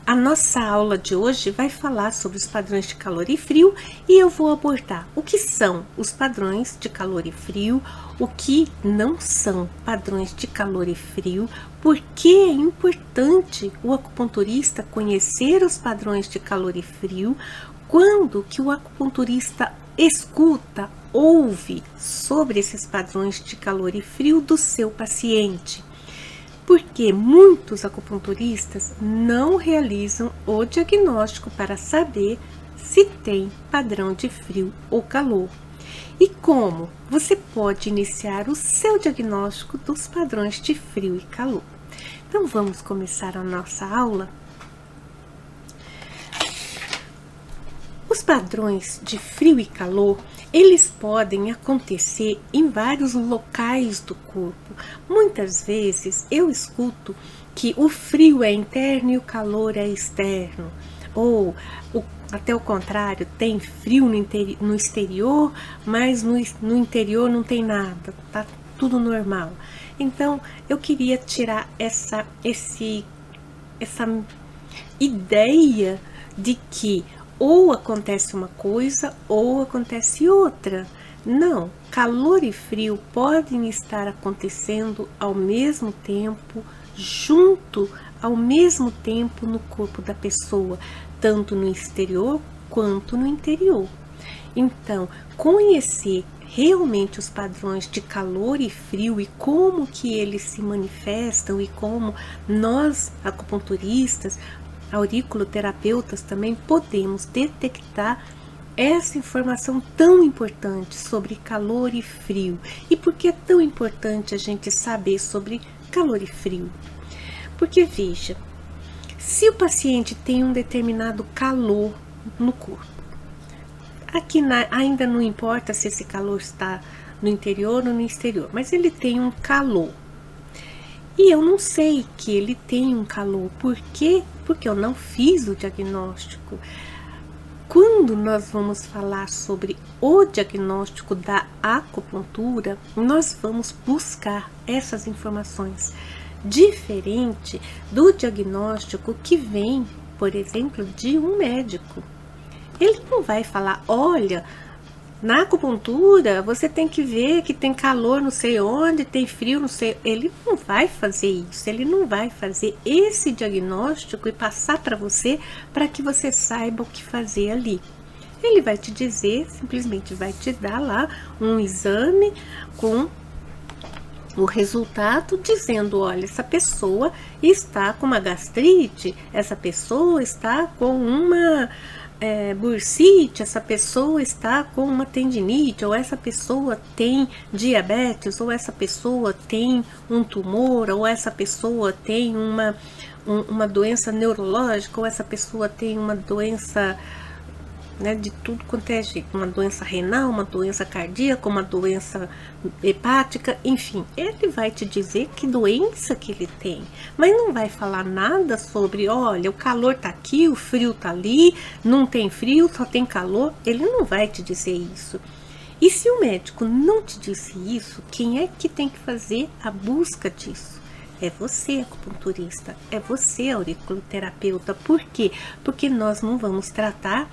A nossa aula de hoje vai falar sobre os padrões de calor e frio e eu vou abordar o que são os padrões de calor e frio, o que não são padrões de calor e frio, por que é importante o acupunturista conhecer os padrões de calor e frio, quando que o acupunturista escuta, ouve sobre esses padrões de calor e frio do seu paciente. Porque muitos acupunturistas não realizam o diagnóstico para saber se tem padrão de frio ou calor. E como você pode iniciar o seu diagnóstico dos padrões de frio e calor. Então vamos começar a nossa aula. Os padrões de frio e calor, eles podem acontecer em vários locais do corpo. Muitas vezes eu escuto que o frio é interno e o calor é externo. Ou, até o contrário, tem frio no exterior, mas no interior não tem nada, tá tudo normal. Então, eu queria tirar essa ideia de que ou acontece uma coisa ou acontece outra. Não, calor e frio podem estar acontecendo ao mesmo tempo, junto ao mesmo tempo no corpo da pessoa, tanto no exterior quanto no interior. Então, conhecer realmente os padrões de calor e frio e como que eles se manifestam e como nós, acupunturistas, auriculoterapeutas, também podemos detectar essa informação tão importante sobre calor e frio. E por que é tão importante a gente saber sobre calor e frio? Porque veja, se o paciente tem um determinado calor no corpo, aqui ainda não importa se esse calor está no interior ou no exterior, mas ele tem um calor. E eu não sei que ele tem um calor. Por quê? Porque eu não fiz o diagnóstico. Quando nós vamos falar sobre o diagnóstico da acupuntura, nós vamos buscar essas informações. Diferente do diagnóstico que vem, por exemplo, de um médico. Ele não vai falar, olha, na acupuntura, você tem que ver que tem calor não sei onde, tem frio não sei. Ele não vai fazer isso, ele não vai fazer esse diagnóstico e passar para você para que você saiba o que fazer ali. Ele vai te dizer, simplesmente vai te dar lá um exame com o resultado dizendo, olha, essa pessoa está com uma gastrite, essa pessoa está com uma bursite, essa pessoa está com uma tendinite, ou essa pessoa tem diabetes, ou essa pessoa tem um tumor, ou essa pessoa tem uma doença neurológica, ou essa pessoa tem uma doença, né, de tudo quanto é jeito, uma doença renal, uma doença cardíaca, uma doença hepática, enfim, ele vai te dizer que doença que ele tem, mas não vai falar nada sobre, olha, o calor tá aqui, o frio tá ali, não tem frio, só tem calor. Ele não vai te dizer isso. E se o médico não te disse isso, quem é que tem que fazer a busca disso? É você, acupunturista, é você, auriculoterapeuta. Por quê? Porque nós não vamos tratar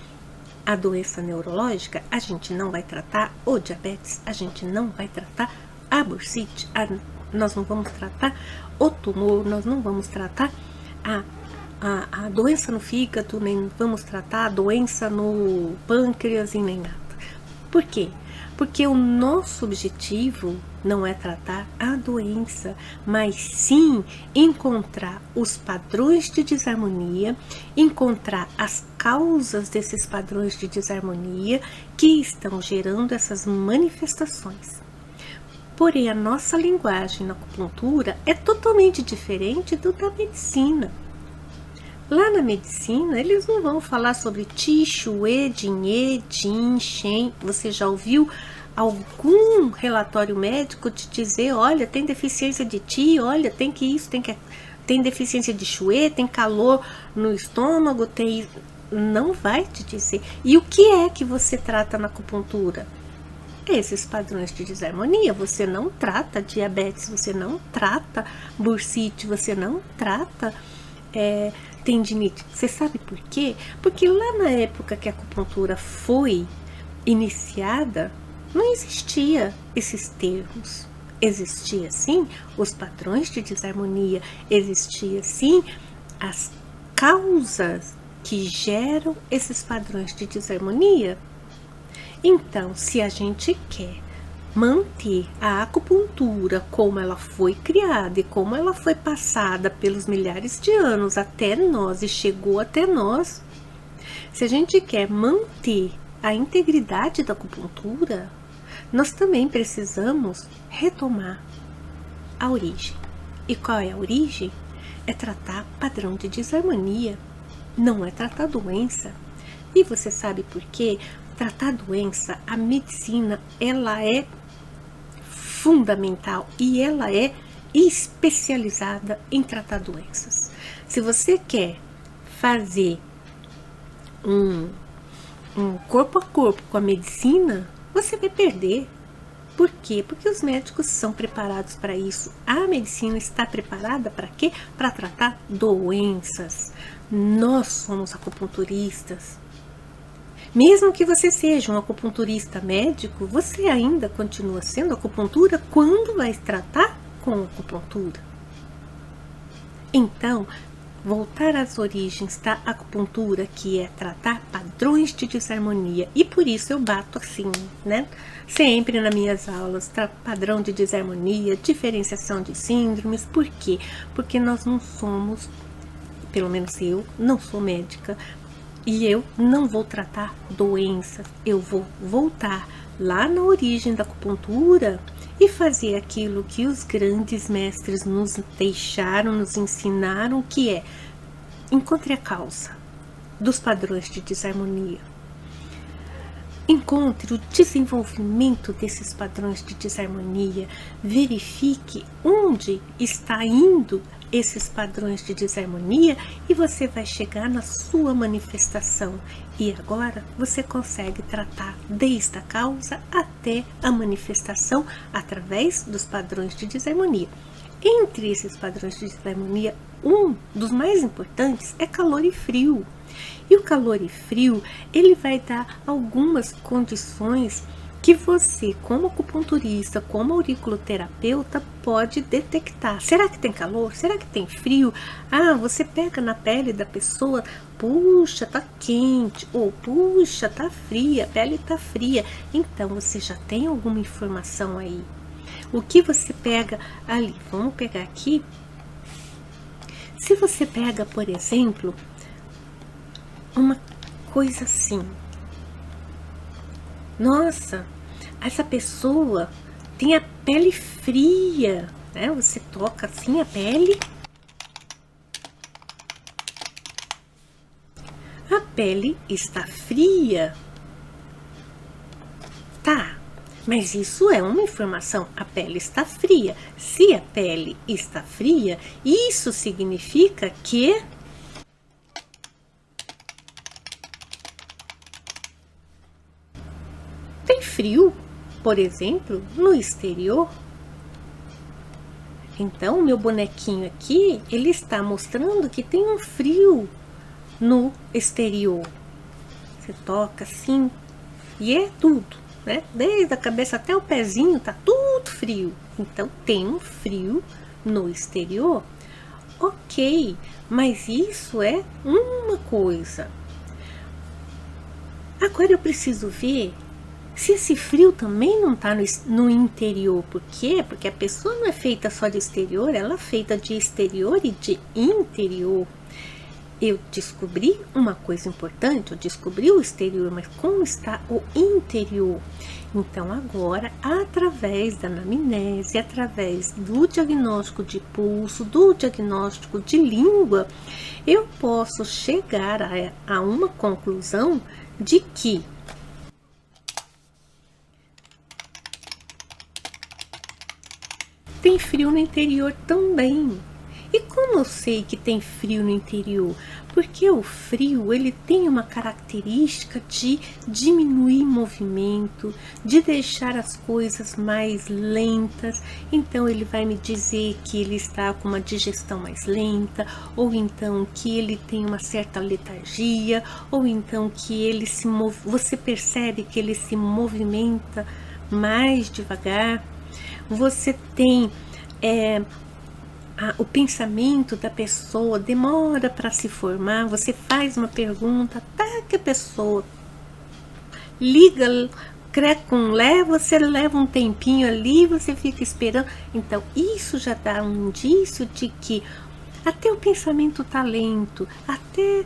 a doença neurológica, a gente não vai tratar o diabetes, a gente não vai tratar a bursite, nós não vamos tratar o tumor, nós não vamos tratar a doença no fígado, nem vamos tratar a doença no pâncreas e nem nada. Por quê? Porque o nosso objetivo não é tratar a doença, mas sim encontrar os padrões de desarmonia, encontrar as causas desses padrões de desarmonia que estão gerando essas manifestações. Porém, a nossa linguagem na acupuntura é totalmente diferente da medicina. Lá na medicina, eles não vão falar sobre Qi, Shui, Jin, Ye, Jin, Shen. Você já ouviu algum relatório médico te dizer, olha, tem deficiência de Qi, olha, tem que isso, tem deficiência de Shui, tem calor no estômago, tem... Não vai te dizer. E o que é que você trata na acupuntura? Esses padrões de desarmonia. Você não trata diabetes, você não trata bursite, você não trata tendinite. Você sabe por quê? Porque lá na época que a acupuntura foi iniciada, não existia esses termos. Existia sim os padrões de desarmonia, existia sim as causas que geram esses padrões de desarmonia. Então, se a gente quer manter a acupuntura como ela foi criada e como ela foi passada pelos milhares de anos até nós e chegou até nós, se a gente quer manter a integridade da acupuntura, nós também precisamos retomar a origem. E qual é a origem? É tratar padrão de desarmonia, não é tratar doença. E você sabe por quê? Tratar doença, a medicina, ela é fundamental e ela é especializada em tratar doenças. Se você quer fazer um corpo a corpo com a medicina, você vai perder. Por quê? Porque os médicos são preparados para isso. A medicina está preparada para quê? Para tratar doenças. Nós somos acupunturistas. Mesmo que você seja um acupunturista médico, você ainda continua sendo acupuntura quando vai tratar com acupuntura. Então, voltar às origens da acupuntura, que é tratar padrões de desarmonia. E por isso eu bato assim, né? Sempre nas minhas aulas, padrão de desarmonia, diferenciação de síndromes. Por quê? Porque nós não somos, pelo menos eu, não sou médica, e eu não vou tratar doenças. Eu vou voltar lá na origem da acupuntura e fazer aquilo que os grandes mestres nos deixaram, nos ensinaram, que é: encontre a causa dos padrões de desarmonia. Encontre o desenvolvimento desses padrões de desarmonia, verifique onde está indo esses padrões de desarmonia e você vai chegar na sua manifestação. E agora você consegue tratar desde a causa até a manifestação através dos padrões de desarmonia. Entre esses padrões de desarmonia, um dos mais importantes é calor e frio. E o calor e frio, ele vai dar algumas condições que você, como acupunturista, como auriculoterapeuta, pode detectar. Será que tem calor? Será que tem frio? Ah, você pega na pele da pessoa, puxa, tá quente, ou puxa, tá fria, a pele tá fria. Então, você já tem alguma informação aí. O que você pega ali? Vamos pegar aqui. Se você pega, por exemplo, uma coisa assim: nossa, essa pessoa tem a pele fria, né? Você toca assim a pele está fria. Tá, mas isso é uma informação: a pele está fria. Se a pele está fria, isso significa que tem frio, por exemplo, no exterior. Então, meu bonequinho aqui, ele está mostrando que tem um frio no exterior. Você toca assim e é tudo, né? Desde a cabeça até o pezinho tá tudo frio. Então, tem um frio no exterior. Ok, mas isso é uma coisa. Agora eu preciso ver se esse frio também não está no interior. Por quê? Porque a pessoa não é feita só de exterior, ela é feita de exterior e de interior. Eu descobri uma coisa importante, eu descobri o exterior, mas como está o interior? Então agora, através da anamnese, através do diagnóstico de pulso, do diagnóstico de língua, eu posso chegar a uma conclusão de que tem frio no interior também. E como eu sei que tem frio no interior? Porque o frio, ele tem uma característica de diminuir movimento, de deixar as coisas mais lentas. Então ele vai me dizer que ele está com uma digestão mais lenta, ou então que ele tem uma certa letargia, ou então que ele se move, você percebe que ele se movimenta mais devagar. Você tem o pensamento da pessoa demora para se formar. Você faz uma pergunta até que a pessoa liga, você leva um tempinho ali, você fica esperando. Então isso já dá um indício de que até o pensamento está lento, até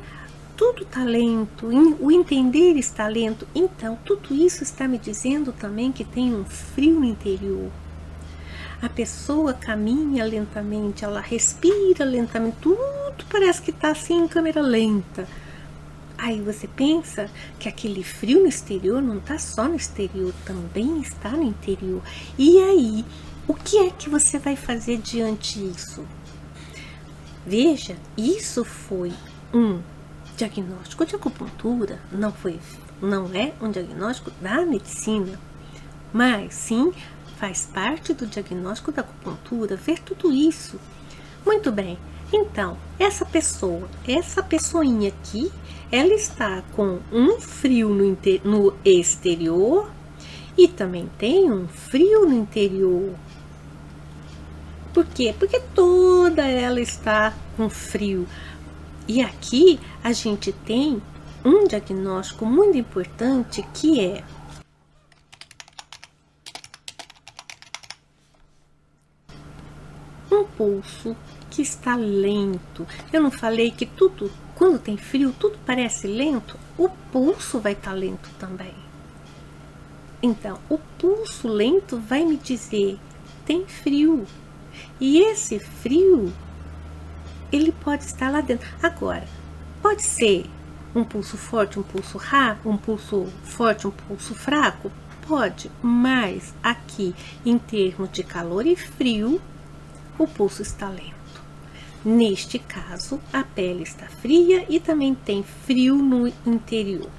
tudo está lento, o entender está lento. Então tudo isso está me dizendo também que tem um frio no interior. A pessoa caminha lentamente, ela respira lentamente, tudo parece que está assim em câmera lenta. Aí você pensa que aquele frio no exterior não está só no exterior, também está no interior. E aí, o que é que você vai fazer diante disso? Veja, isso foi um diagnóstico de acupuntura, não é um diagnóstico da medicina, mas sim faz parte do diagnóstico da acupuntura ver tudo isso. Muito bem, então, essa pessoinha aqui, ela está com um frio no exterior e também tem um frio no interior. Por quê? Porque toda ela está com frio. E aqui a gente tem um diagnóstico muito importante que é um pulso que está lento. Eu não falei que tudo, quando tem frio, tudo parece lento? O pulso vai estar lento também. Então, o pulso lento vai me dizer, tem frio. E esse frio, ele pode estar lá dentro. Agora, pode ser um pulso forte, um pulso rápido, um pulso forte, um pulso fraco? Pode, mas aqui, em termos de calor e frio, o pulso está lento. Neste caso, a pele está fria e também tem frio no interior.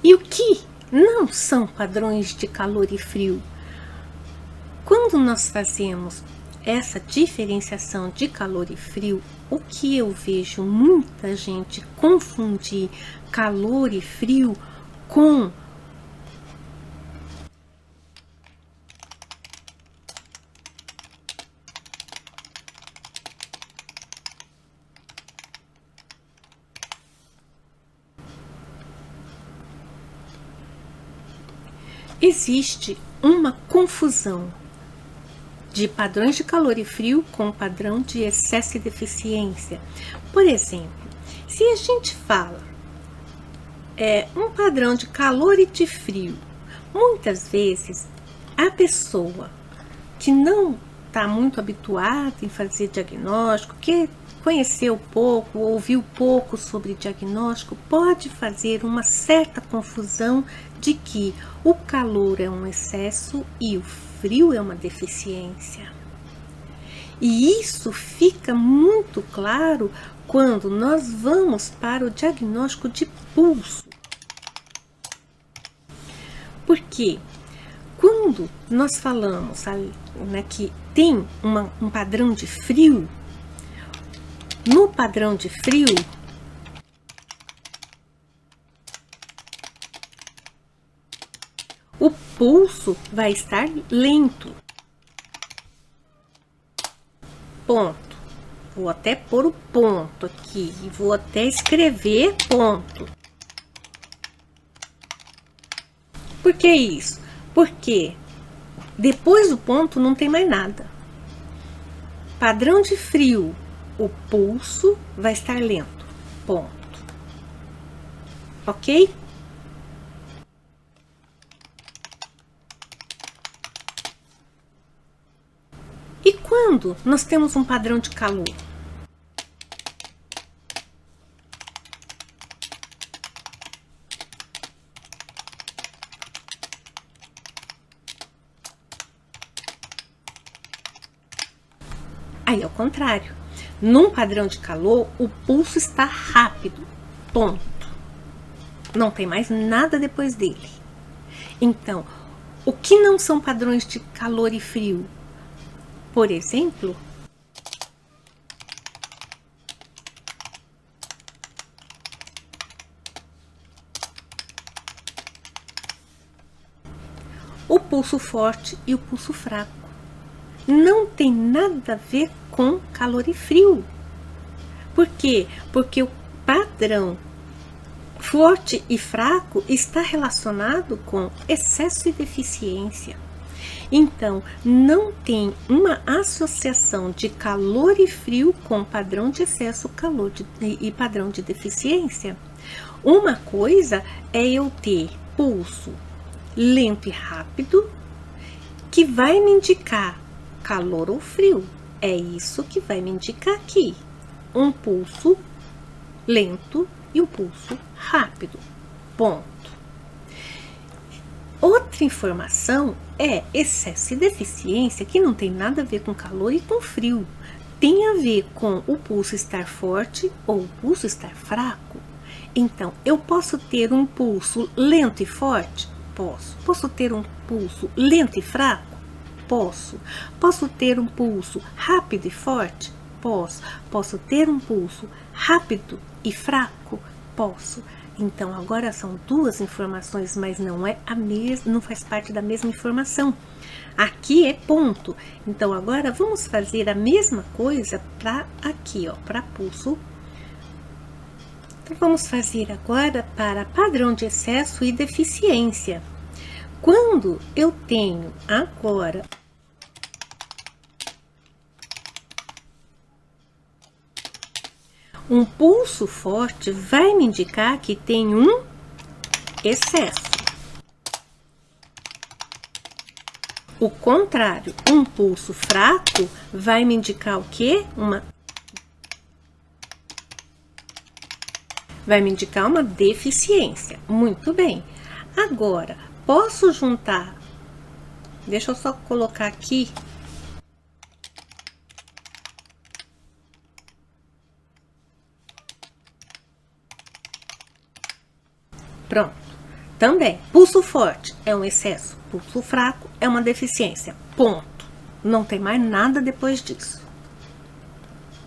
E o que não são padrões de calor e frio? Quando nós fazemos essa diferenciação de calor e frio, o que eu vejo muita gente confundir calor e frio com existe uma confusão de padrões de calor e frio com padrão de excesso e deficiência. Por exemplo, se a gente fala um padrão de calor e de frio, muitas vezes a pessoa que não está muito habituada em fazer diagnóstico, que conheceu pouco, ouviu pouco sobre diagnóstico, pode fazer uma certa confusão de que o calor é um excesso e o frio é uma deficiência. E isso fica muito claro quando nós vamos para o diagnóstico de pulso. Porque quando nós falamos que tem um padrão de frio, no padrão de frio, o pulso vai estar lento. Ponto. Vou até pôr o ponto aqui e vou até escrever ponto. Por que isso? Porque depois do ponto não tem mais nada. Padrão de frio, o pulso vai estar lento. Ponto. Ok? E quando nós temos um padrão de calor? Aí é o contrário. Num padrão de calor, o pulso está rápido. Ponto. Não tem mais nada depois dele. Então, o que não são padrões de calor e frio? Por exemplo, o pulso forte e o pulso fraco. Não tem nada a ver com calor e frio. Por quê? Porque o padrão forte e fraco está relacionado com excesso e deficiência. Então, não tem uma associação de calor e frio com padrão de excesso, calor e padrão de deficiência. Uma coisa é eu ter pulso lento e rápido, que vai me indicar calor ou frio. É isso que vai me indicar aqui. Um pulso lento e um pulso rápido. Ponto. Outra informação é excesso e deficiência, que não tem nada a ver com calor e com frio. Tem a ver com o pulso estar forte ou o pulso estar fraco. Então, eu posso ter um pulso lento e forte? Posso. Posso ter um pulso lento e fraco? Posso. Posso ter um pulso rápido e forte? Posso. Posso ter um pulso rápido e fraco? Posso. Então, agora são duas informações, mas não é a mesma, não faz parte da mesma informação. Aqui é ponto. Então, agora vamos fazer a mesma coisa para aqui, ó, para pulso. Então, vamos fazer agora para padrão de excesso e deficiência. Quando eu tenho agora um pulso forte, vai me indicar que tem um excesso. O contrário, um pulso fraco vai me indicar o quê? Vai me indicar uma deficiência. Muito bem. Agora, posso juntar? Deixa eu só colocar aqui. Pronto. Também, pulso forte é um excesso, pulso fraco é uma deficiência. Ponto. Não tem mais nada depois disso.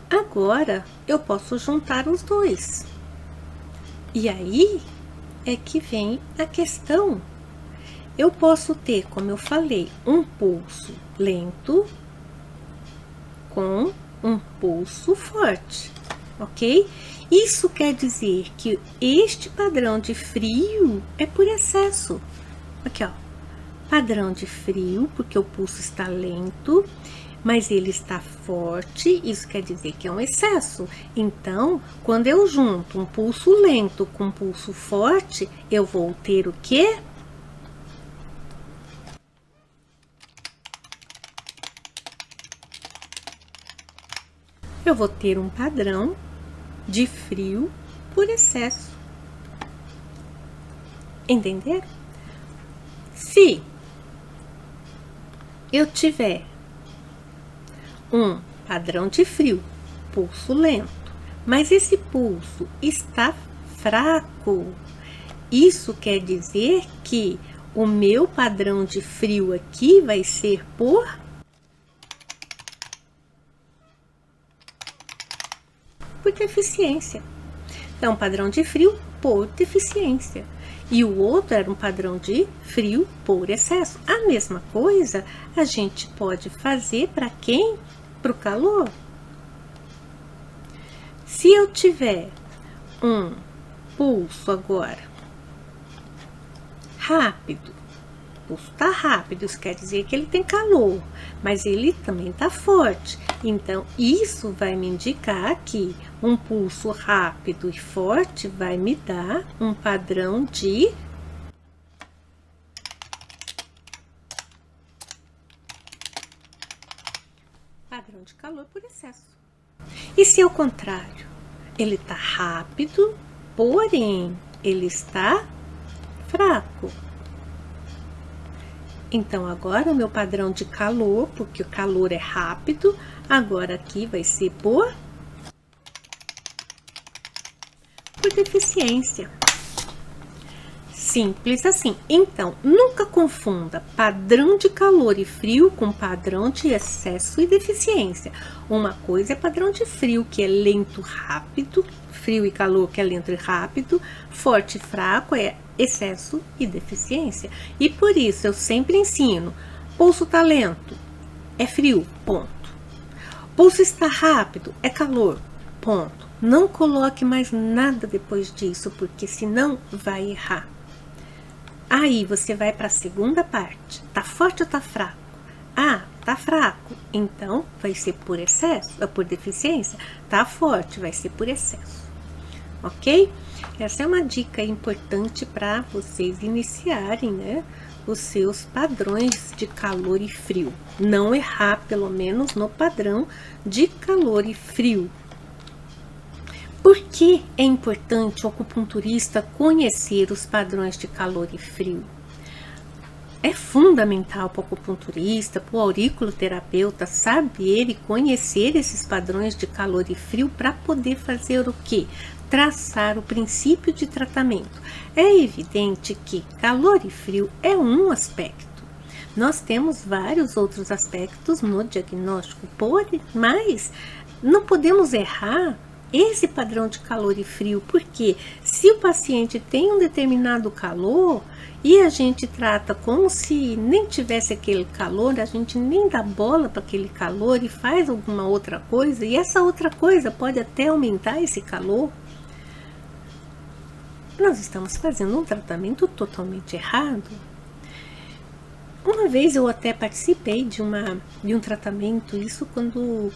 Agora, eu posso juntar os dois. E aí é que vem a questão. Eu posso ter, como eu falei, um pulso lento com um pulso forte, ok? Isso quer dizer que este padrão de frio é por excesso. Aqui, ó, padrão de frio, porque o pulso está lento, mas ele está forte, isso quer dizer que é um excesso. Então, quando eu junto um pulso lento com um pulso forte, eu vou ter o quê? Eu vou ter um padrão de frio por excesso. Entenderam? Se eu tiver um padrão de frio, pulso lento, mas esse pulso está fraco, isso quer dizer que o meu padrão de frio aqui vai ser por deficiência. Então, padrão de frio por deficiência. E o outro era um padrão de frio por excesso. A mesma coisa a gente pode fazer para quem? Para o calor. Se eu tiver um pulso agora rápido, o pulso está rápido, isso quer dizer que ele tem calor, mas ele também está forte. Então, isso vai me indicar que um pulso rápido e forte vai me dar um padrão de calor por excesso. E se ao contrário, ele está rápido, porém ele está fraco. Então, agora o meu padrão de calor, porque o calor é rápido, agora aqui vai ser por deficiência. Simples assim. Então, nunca confunda padrão de calor e frio com padrão de excesso e deficiência. Uma coisa é padrão de frio, que é lento, rápido, frio e calor, que é lento e rápido, forte e fraco é excesso e deficiência. E por isso eu sempre ensino: pulso está lento, é frio, ponto. Pulso está rápido, é calor, ponto. Não coloque mais nada depois disso, porque senão vai errar. Aí você vai para a segunda parte. Tá forte ou tá fraco? Ah, tá fraco. Então vai ser por excesso, por deficiência. Tá forte, vai ser por excesso. Ok? Essa é uma dica importante para vocês iniciarem, né, os seus padrões de calor e frio. Não errar, pelo menos, no padrão de calor e frio. Por que é importante o acupunturista conhecer os padrões de calor e frio? É fundamental para o acupunturista, para o auriculoterapeuta, saber e conhecer esses padrões de calor e frio para poder fazer o quê? Traçar o princípio de tratamento. É evidente que calor e frio é um aspecto. Nós temos vários outros aspectos no diagnóstico, mas não podemos errar esse padrão de calor e frio, porque se o paciente tem um determinado calor e a gente trata como se nem tivesse aquele calor, a gente nem dá bola para aquele calor e faz alguma outra coisa, e essa outra coisa pode até aumentar esse calor, nós estamos fazendo um tratamento totalmente errado. Uma vez eu até participei de um tratamento, isso quando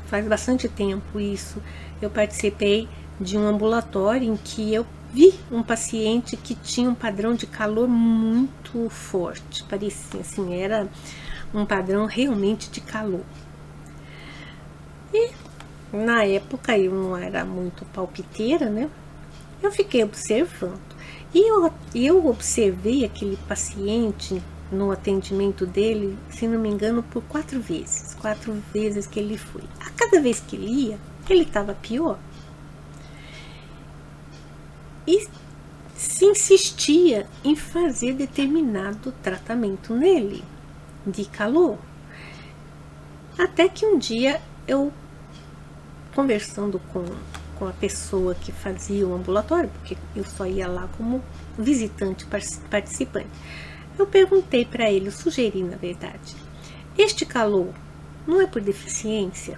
faz bastante tempo isso. Eu participei de um ambulatório em que eu vi um paciente que tinha um padrão de calor muito forte. Parecia assim, era um padrão realmente de calor. E na época eu não era muito palpiteira, né? Eu fiquei observando. E eu observei aquele paciente no atendimento dele, se não me engano, por 4 vezes. 4 vezes que ele foi. A cada vez que ele ia, ele estava pior. E se insistia em fazer determinado tratamento nele, de calor. Até que um dia eu, conversando com a pessoa que fazia o ambulatório, porque eu só ia lá como visitante participante, eu perguntei para ele, eu sugeri na verdade, este calor não é por deficiência?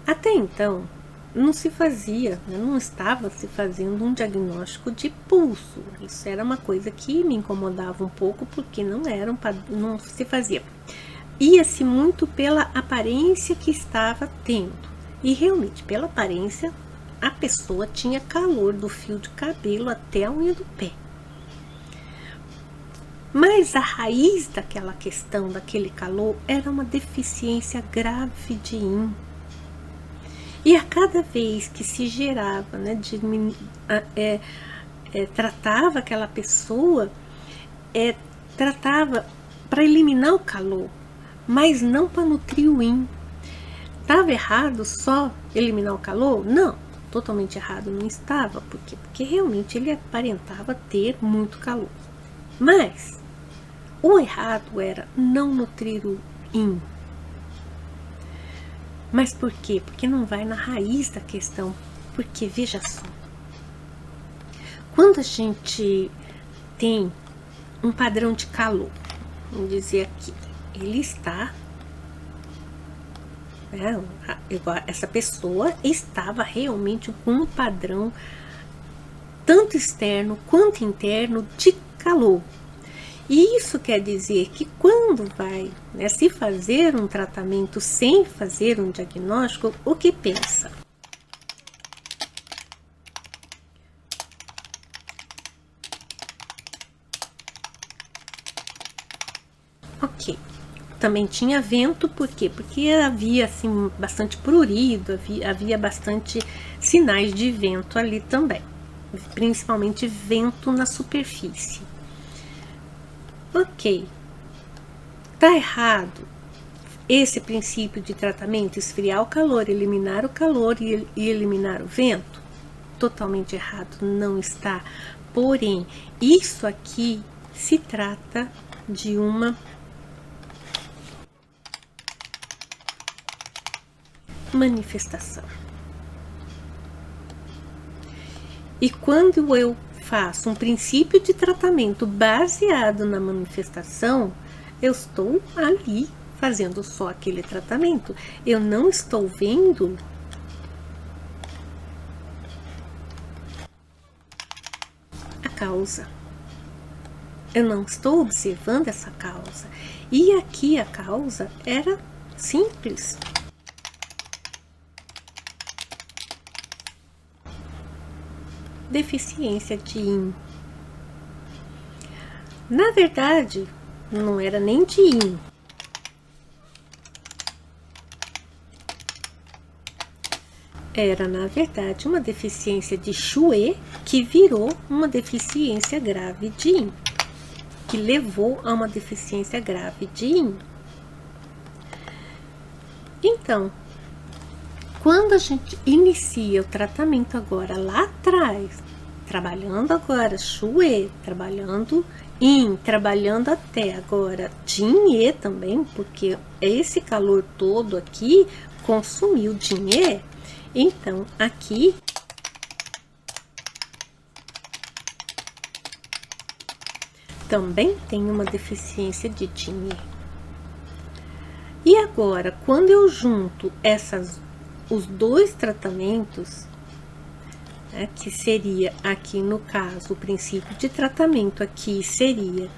Até então não se fazia, não estava se fazendo um diagnóstico de pulso. Isso era uma coisa que me incomodava um pouco, porque não se fazia. Ia-se muito pela aparência que estava tendo. E realmente, pela aparência, a pessoa tinha calor do fio de cabelo até a unha do pé. Mas a raiz daquela questão, daquele calor, era uma deficiência grave de yin. E a cada vez que se gerava, né, tratava aquela pessoa, tratava para eliminar o calor, mas não para nutrir o yin. Estava errado só eliminar o calor? Não, totalmente errado não estava. Por quê? Porque realmente ele aparentava ter muito calor. Mas o errado era não nutrir o yin. Mas por quê? Porque não vai na raiz da questão. Porque, veja só, quando a gente tem um padrão de calor, vamos dizer aqui, ele está... essa pessoa estava realmente com um padrão tanto externo quanto interno de calor. E isso quer dizer que quando vai, né, se fazer um tratamento sem fazer um diagnóstico, o que pensa? Ok. Também tinha vento, por quê? Porque havia assim bastante prurido, havia bastante sinais de vento ali também, principalmente vento na superfície. Ok, tá errado esse princípio de tratamento, esfriar o calor, eliminar o calor e eliminar o vento? Totalmente errado, não está. Porém, isso aqui se trata de uma manifestação. E quando eu faço um princípio de tratamento baseado na manifestação, eu estou ali fazendo só aquele tratamento. Eu não estou vendo a causa. Eu não estou observando essa causa. E aqui a causa era simples. Deficiência de yin. Na verdade, não era nem de yin. Era, na verdade, uma deficiência de Xue que virou uma deficiência grave de Yin, que levou a uma deficiência grave de Yin. Então, quando a gente inicia o tratamento agora lá atrás, trabalhando agora Xue, trabalhando Yin, trabalhando até agora Jin-E também, porque esse calor todo aqui consumiu Jin-E. Então, aqui também tem uma deficiência de Jin-E. E agora, quando eu junto os dois tratamentos, né, que seria aqui no caso, o princípio de tratamento aqui seria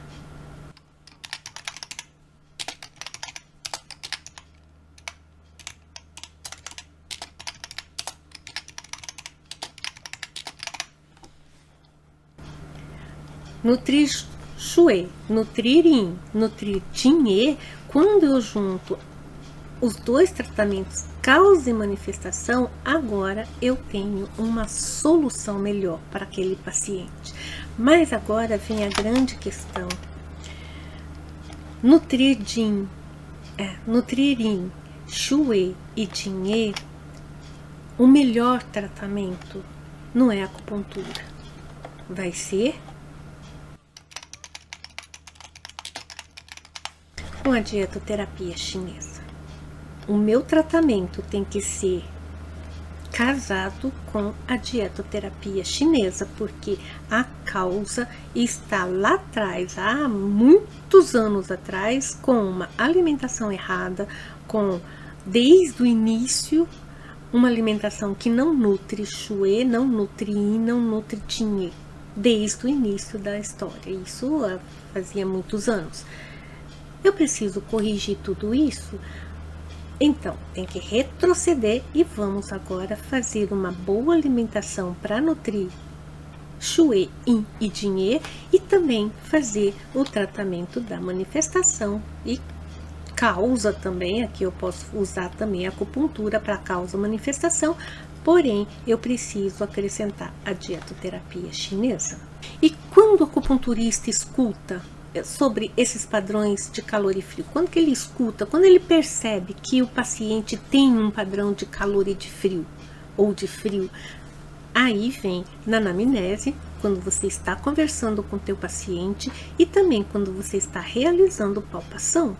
nutrir Xue, nutrir Yin, nutrir Jin-E. Quando eu junto os dois tratamentos, causa e manifestação, agora eu tenho uma solução melhor para aquele paciente. Mas agora vem a grande questão. Nutrir Yin, Xue e Jin-E, o melhor tratamento não é a acupuntura. Vai ser com a dietoterapia chinesa. O meu tratamento tem que ser casado com a dietoterapia chinesa, porque a causa está lá atrás, há muitos anos atrás, com uma alimentação errada, desde o início, uma alimentação que não nutre Xue, não nutre Yin, não nutre Jin-E, desde o início da história. Isso fazia muitos anos. Eu preciso corrigir tudo isso. Então, tem que retroceder e vamos agora fazer uma boa alimentação para nutrir Xue, Yin e Jin-E e também fazer o tratamento da manifestação e causa também. Aqui eu posso usar também a acupuntura para causa manifestação, porém eu preciso acrescentar a dietoterapia chinesa. E quando o acupunturista escuta sobre esses padrões de calor e frio, quando que ele escuta, quando ele percebe que o paciente tem um padrão de calor e de frio, ou de frio, aí vem na anamnese, quando você está conversando com o teu paciente e também quando você está realizando palpação.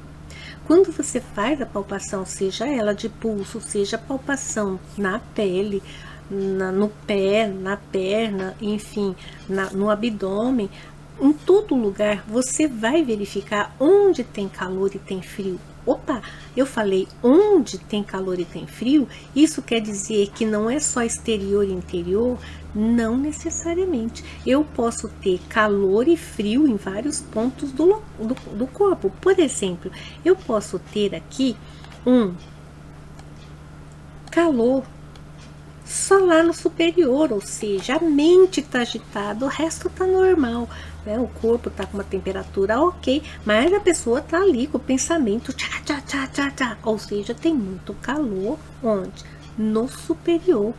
Quando você faz a palpação, seja ela de pulso, seja palpação na pele, no pé, na perna, enfim, no abdômen, em todo lugar você vai verificar onde tem calor e tem frio. Opa, eu falei onde tem calor e tem frio, isso quer dizer que não é só exterior e interior? Não necessariamente. Eu posso ter calor e frio em vários pontos do corpo. Por exemplo, eu posso ter aqui um calor só lá no superior, ou seja, a mente está agitada, o resto está normal, né? O corpo está com uma temperatura ok, mas a pessoa está ali com o pensamento tchá, tchá, tchá, tchá, tchá, ou seja, tem muito calor onde? No superior.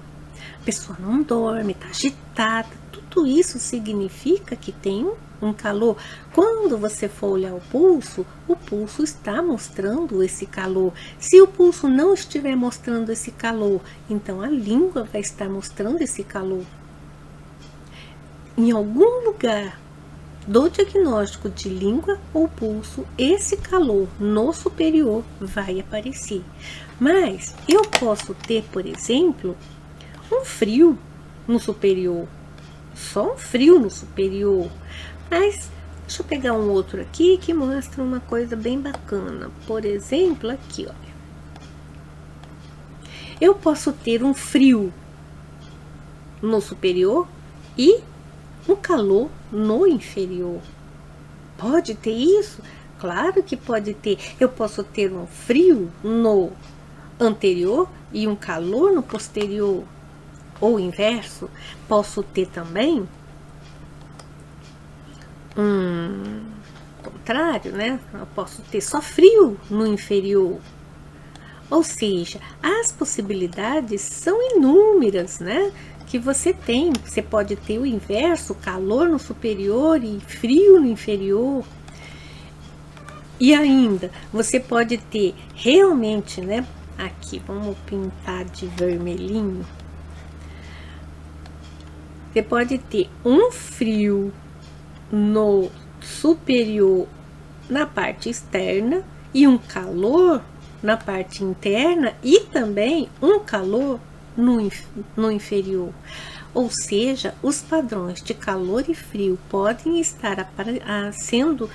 pessoa não dorme, está agitada. Tudo isso significa que tem um calor. Quando você for olhar o pulso está mostrando esse calor. Se o pulso não estiver mostrando esse calor, então a língua vai estar mostrando esse calor. Em algum lugar do diagnóstico de língua ou pulso, esse calor no superior vai aparecer. Mas eu posso ter, por exemplo, um frio no superior. Só um frio no superior. Mas deixa eu pegar um outro aqui que mostra uma coisa bem bacana. Por exemplo, aqui, olha. Eu posso ter um frio no superior e um calor no inferior. Pode ter isso? Claro que pode ter. Eu posso ter um frio no anterior e um calor no posterior. Ou inverso. Posso ter também contrário, né? Eu posso ter só frio no inferior. Ou seja, as possibilidades são inúmeras, né? Que você tem. Você pode ter o inverso, calor no superior e frio no inferior. E ainda, você pode ter realmente, né? Aqui, vamos pintar de vermelhinho. Você pode ter um frio no superior na parte externa e um calor na parte interna e também um calor no inferior. Ou seja, os padrões de calor e frio podem estar sendo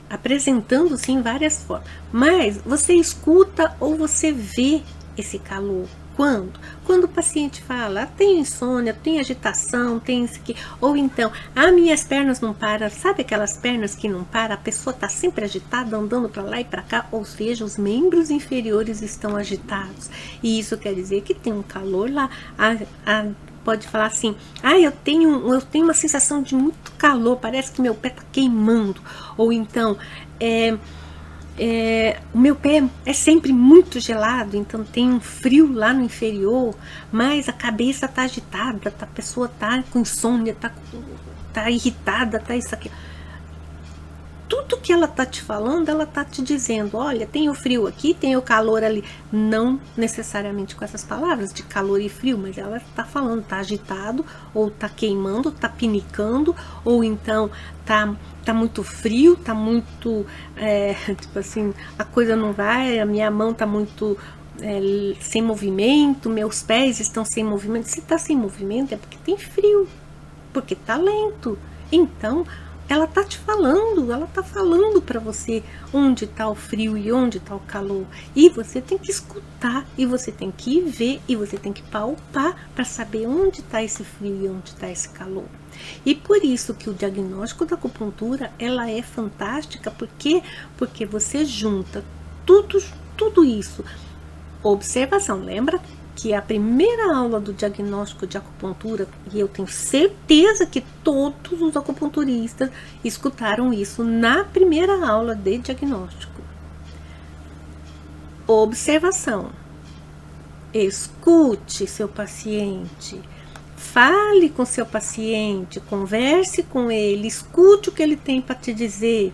apresentando-se em várias formas. Mas você escuta ou você vê esse calor. Quando? Quando o paciente fala, tem insônia, tem agitação, tem isso aqui. Ou então, minhas pernas não param. Sabe aquelas pernas que não param? A pessoa está sempre agitada, andando para lá e para cá. Ou seja, os membros inferiores estão agitados. E isso quer dizer que tem um calor lá. Pode falar assim, eu tenho uma sensação de muito calor, parece que meu pé está queimando. Ou então, o meu pé é sempre muito gelado, então tem um frio lá no inferior, mas a cabeça está agitada, a pessoa está com insônia, tá irritada, tá isso aqui. Tudo que ela está te falando, ela está te dizendo, olha, tem o frio aqui, tem o calor ali. Não necessariamente com essas palavras de calor e frio, mas ela está falando, está agitado, ou está queimando, está pinicando, ou então tá muito frio, tá muito, tipo assim, a coisa não vai, a minha mão tá muito sem movimento, meus pés estão sem movimento. Se tá sem movimento é porque tem frio, porque tá lento. Então, ela tá te falando, ela tá falando para você onde tá o frio e onde tá o calor. E você tem que escutar, e você tem que ver, e você tem que palpar para saber onde tá esse frio e onde tá esse calor. E por isso que o diagnóstico da acupuntura, ela é fantástica, porque você junta tudo isso. Observação, lembra que a primeira aula do diagnóstico de acupuntura, e eu tenho certeza que todos os acupunturistas escutaram isso na primeira aula de diagnóstico. Observação. Escute seu paciente. Fale com seu paciente, converse com ele, escute o que ele tem para te dizer.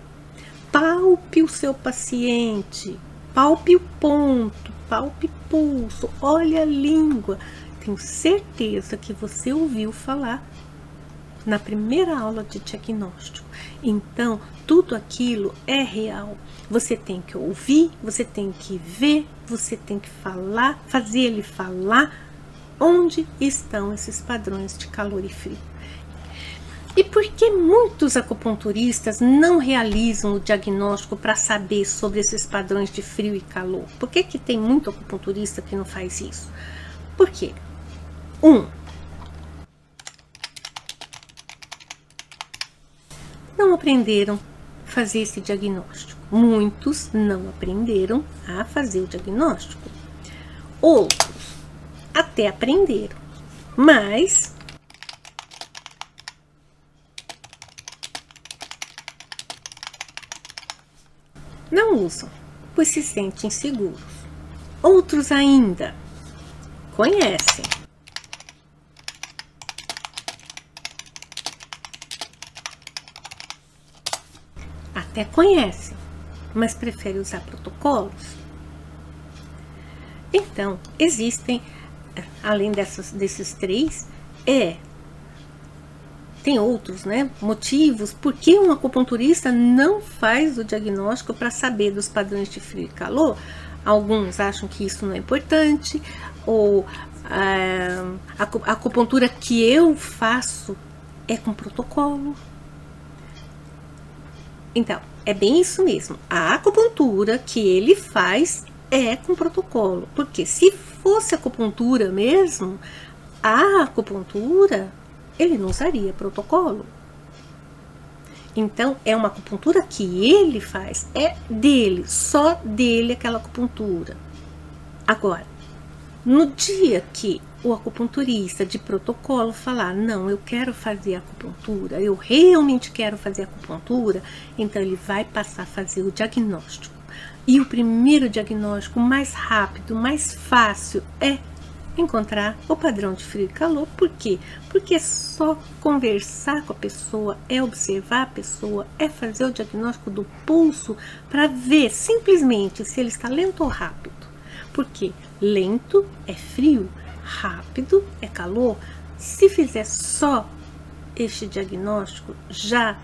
Palpe o seu paciente, palpe o ponto, palpe o pulso, olhe a língua. Tenho certeza que você ouviu falar na primeira aula de diagnóstico. Então, tudo aquilo é real. Você tem que ouvir, você tem que ver, você tem que falar, fazer ele falar onde estão esses padrões de calor e frio. E por que muitos acupunturistas não realizam o diagnóstico para saber sobre esses padrões de frio e calor? Por que tem muito acupunturista que não faz isso? Por quê? Não aprenderam a fazer esse diagnóstico. Muitos não aprenderam a fazer o diagnóstico. Outros até aprenderam, mas não usam, pois se sentem inseguros. Outros ainda conhecem. Até conhecem, mas preferem usar protocolos. Então, existem, além desses três, tem outros, né, motivos por que um acupunturista não faz o diagnóstico para saber dos padrões de frio e calor. Alguns acham que isso não é importante, ou a acupuntura que eu faço é com protocolo. Então, é bem isso mesmo. A acupuntura que ele faz é com protocolo. Porque se fosse acupuntura mesmo, a acupuntura, ele não usaria protocolo. Então, é uma acupuntura que ele faz. É dele, só dele aquela acupuntura. Agora, no dia que o acupunturista de protocolo falar, não, eu quero fazer acupuntura, eu realmente quero fazer acupuntura, então ele vai passar a fazer o diagnóstico. E o primeiro diagnóstico mais rápido, mais fácil é encontrar o padrão de frio e calor. Por quê? Porque é só conversar com a pessoa, é observar a pessoa, é fazer o diagnóstico do pulso para ver simplesmente se ele está lento ou rápido. Porque lento é frio, rápido é calor. Se fizer só este diagnóstico, já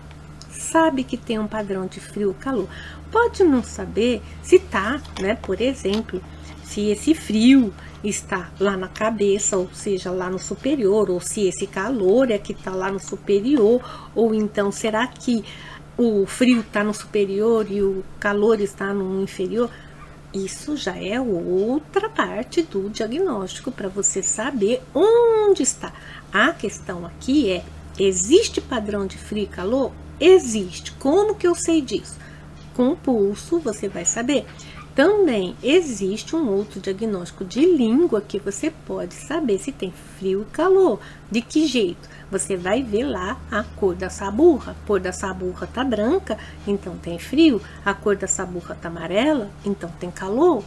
sabe que tem um padrão de frio ou calor. Pode não saber se tá, né, por exemplo, se esse frio está lá na cabeça, ou seja, lá no superior, ou se esse calor é que está lá no superior, ou então será que o frio está no superior e o calor está no inferior. Isso já é outra parte do diagnóstico para você saber onde está. A questão aqui é, existe padrão de frio e calor? Existe. Como que eu sei disso? Com o pulso você vai saber. Também existe um outro diagnóstico de língua que você pode saber se tem frio e calor. De que jeito? Você vai ver lá a cor da saburra. A cor da saburra tá branca, então tem frio. A cor da saburra tá amarela, então tem calor.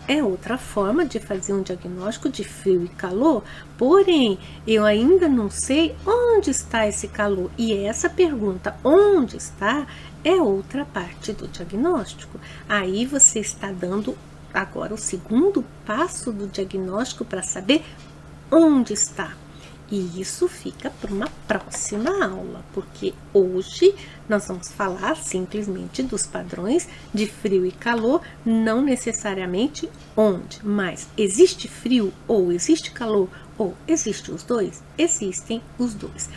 É outra forma de fazer um diagnóstico de frio e calor, porém, eu ainda não sei onde está esse calor. E essa pergunta, onde está, é outra parte do diagnóstico. Aí você está dando agora o segundo passo do diagnóstico para saber onde está. E isso fica para uma próxima aula, porque hoje nós vamos falar simplesmente dos padrões de frio e calor, não necessariamente onde, mas existe frio ou existe calor ou existe os dois? Existem os dois.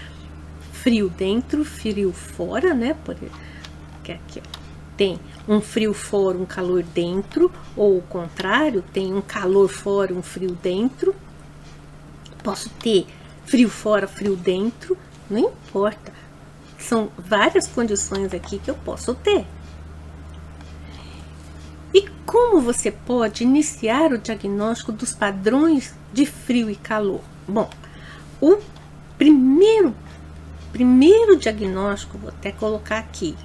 Frio dentro, frio fora, né? Porque aqui tem um frio fora, um calor dentro, ou o contrário, tem um calor fora, um frio dentro. Posso ter frio fora, frio dentro, não importa. São várias condições aqui que eu posso ter. E como você pode iniciar o diagnóstico dos padrões de frio e calor? Bom, o primeiro diagnóstico, vou até colocar aqui.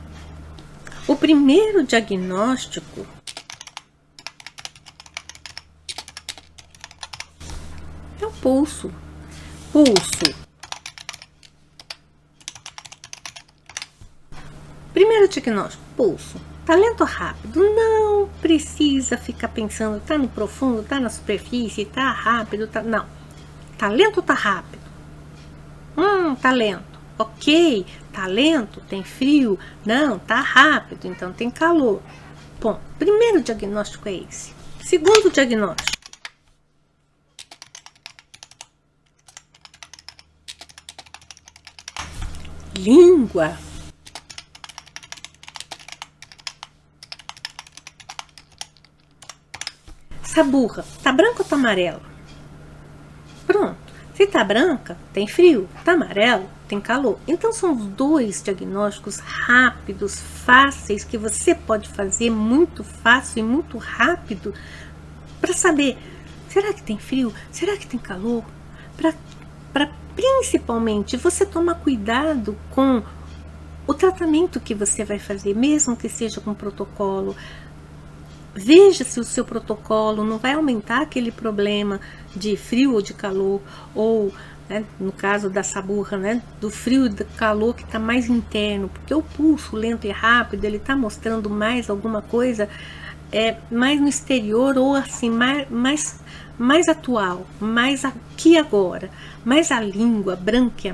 O primeiro diagnóstico é o pulso. Pulso. Primeiro diagnóstico, pulso. Tá lento ou rápido? Não precisa ficar pensando, tá no profundo, tá na superfície, tá rápido, tá... Não. Tá lento ou tá rápido? Tá lento. Ok, tá lento, tem frio. Não, tá rápido, então tem calor. Bom, primeiro diagnóstico é esse. Segundo diagnóstico. Língua. Saburra, tá branca ou tá amarela? Pronto. Se tá branca, tem frio. Tá amarelo, tem calor. Então são os dois diagnósticos rápidos, fáceis, que você pode fazer muito fácil e muito rápido para saber, será que tem frio? Será que tem calor? Para principalmente você tomar cuidado com o tratamento que você vai fazer, mesmo que seja com protocolo. Veja se o seu protocolo não vai aumentar aquele problema de frio ou de calor, ou, né, no caso da saburra, né, do frio e do calor que está mais interno, porque o pulso lento e rápido, ele está mostrando mais alguma coisa mais no exterior, ou assim, mais atual, mais aqui agora. Mas a língua branca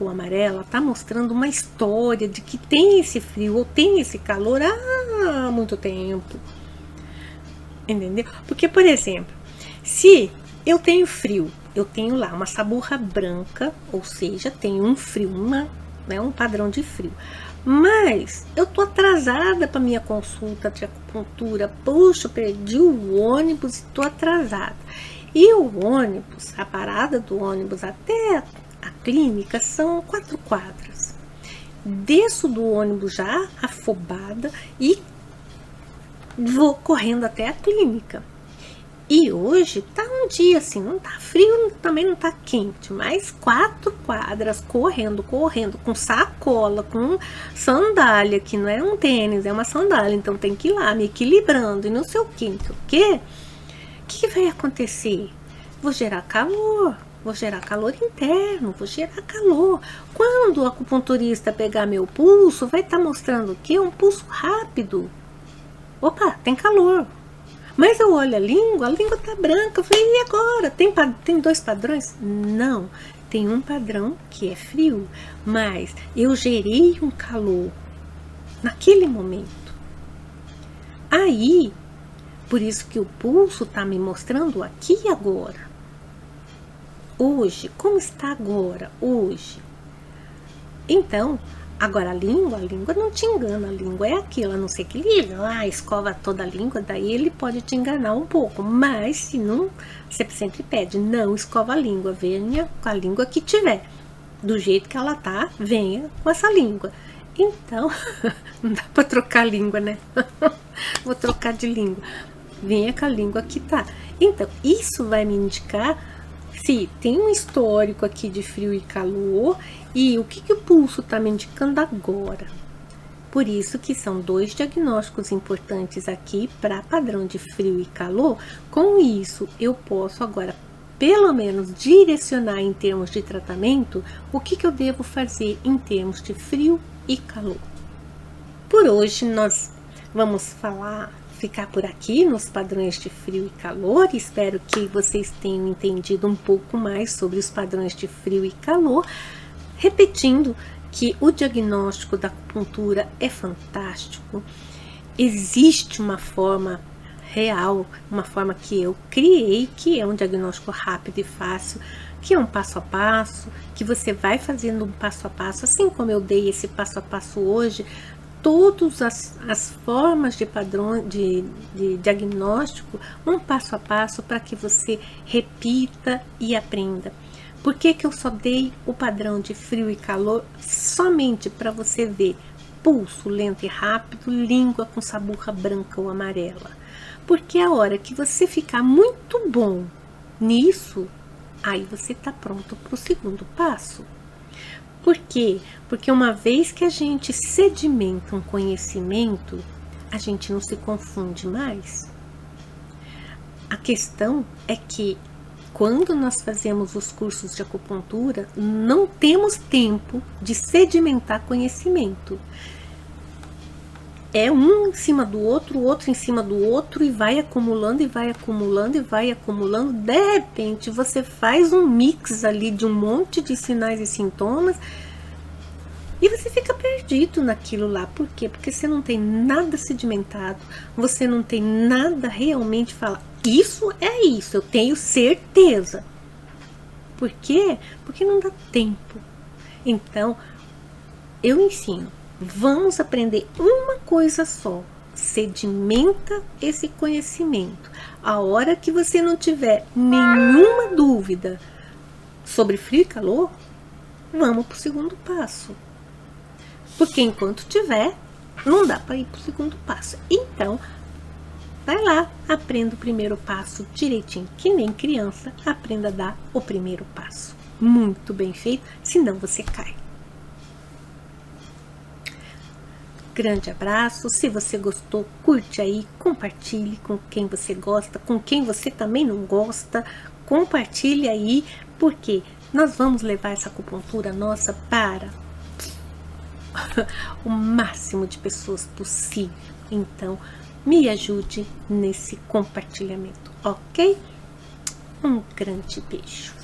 ou amarela, está mostrando uma história de que tem esse frio ou tem esse calor há muito tempo. Entendeu? Porque, por exemplo, se eu tenho frio, eu tenho lá uma saburra branca, ou seja, tenho um frio, um padrão de frio. Mas eu tô atrasada para minha consulta de acupuntura. Puxa, eu perdi o ônibus e tô atrasada. E o ônibus, a parada do ônibus até a clínica são 4 quadras. Desço do ônibus já afobada e vou correndo até a clínica. E hoje tá um dia assim, não tá frio, também não tá quente, mas 4 quadras correndo, com sacola, com sandália, que não é um tênis, é uma sandália, então tem que ir lá me equilibrando e não sei o que, não sei o que. O que vai acontecer? Vou gerar calor interno, vou gerar calor. Quando o acupunturista pegar meu pulso, vai estar mostrando o quê? Um pulso rápido. Opa, tem calor. Mas eu olho a língua tá branca. Eu falei, e agora? Tem 2 padrões? Não, tem um padrão que é frio, mas eu gerei um calor naquele momento. Aí, por isso que o pulso está me mostrando aqui e agora. Hoje, como está agora? Hoje. Então, agora a língua não te engana, a língua é aquilo, a não ser que ele escova toda a língua, daí ele pode te enganar um pouco, mas se não, você sempre pede, não escova a língua, venha com a língua que tiver, do jeito que ela tá, venha com essa língua. Então, não dá pra trocar a língua, né? Vou trocar de língua. Venha com a língua que tá. Então, isso vai me indicar se tem um histórico aqui de frio e calor e o que o pulso está me indicando agora. Por isso que são 2 diagnósticos importantes aqui para padrão de frio e calor. Com isso, eu posso agora, pelo menos, direcionar em termos de tratamento o que eu devo fazer em termos de frio e calor. Por hoje, nós vamos ficar por aqui nos padrões de frio e calor. Espero que vocês tenham entendido um pouco mais sobre os padrões de frio e calor. Repetindo que o diagnóstico da acupuntura é fantástico. Existe uma forma real, uma forma que eu criei, que é um diagnóstico rápido e fácil, que é um passo a passo, que você vai fazendo um passo a passo, assim como eu dei esse passo a passo hoje. Todas as formas de padrão de diagnóstico, um passo a passo para que você repita e aprenda. Por que eu só dei o padrão de frio e calor? Somente para você ver pulso lento e rápido, língua com saburra branca ou amarela. Porque a hora que você ficar muito bom nisso, aí você está pronto para o segundo passo. Por quê? Porque uma vez que a gente sedimenta um conhecimento, a gente não se confunde mais. A questão é que quando nós fazemos os cursos de acupuntura, não temos tempo de sedimentar conhecimento. É um em cima do outro, o outro em cima do outro, e vai acumulando, e vai acumulando, e vai acumulando. De repente, você faz um mix ali de um monte de sinais e sintomas, e você fica perdido naquilo lá. Por quê? Porque você não tem nada sedimentado, você não tem nada realmente falar. Isso é isso, eu tenho certeza. Por quê? Porque não dá tempo. Então, eu ensino. Vamos aprender uma coisa só. Sedimenta esse conhecimento. A hora que você não tiver nenhuma dúvida sobre frio e calor, vamos para o segundo passo. Porque enquanto tiver, não dá para ir para o segundo passo. Então, vai lá, aprenda o primeiro passo direitinho. Que nem criança, aprenda a dar o primeiro passo. Muito bem feito, senão você cai. grande abraço. Se você gostou, curte aí, compartilhe com quem você gosta, com quem você também não gosta. Compartilhe aí, porque nós vamos levar essa acupuntura nossa para o máximo de pessoas possível. Então, me ajude nesse compartilhamento, ok? Um grande beijo.